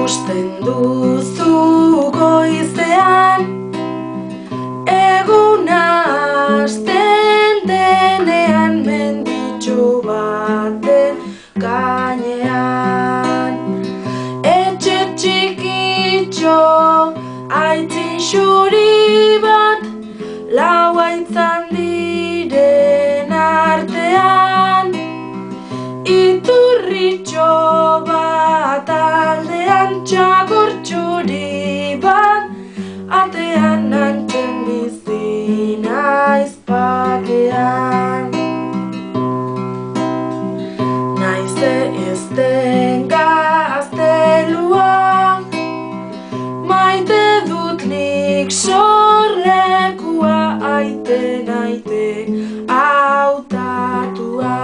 Ikusten duzu goizean, eguna hasten denean menditxo baten gainean. Etxe txikitxo aitzin xuri bat, lau aitzan diren artean. Iturritxo bat aldean, txakur txuri bat atean, antxen bizi naiz pakean. Naiz ez den gaztelua, maite dut nik sorlekua, aite hautatua.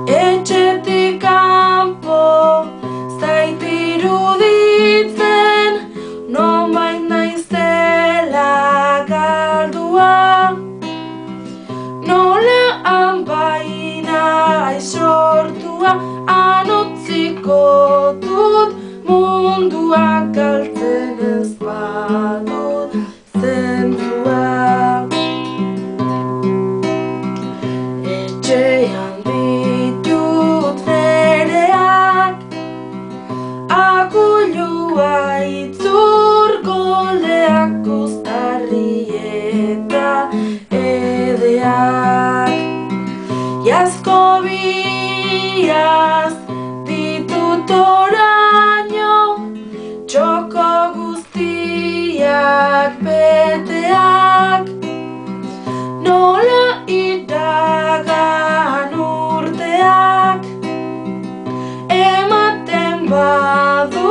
Etxetik kanpo zait iruditzen, nonbait naizela galdua. Nola baina sortua, han utziko dut mundua, galtzen ez badut zentzua. Etxean ditut fereak, akulua itzur goldeak, uztarri eta edeak. Iazko biaz ditut oraino, txoko guztiak beteak. Nola iragan urteak, ematen badu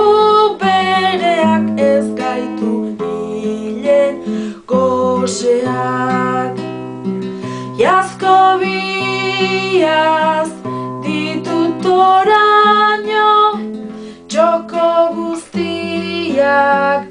bereak, ez gaitu hilen goseak. Iazko biaz ditut oraino, txoko guztiak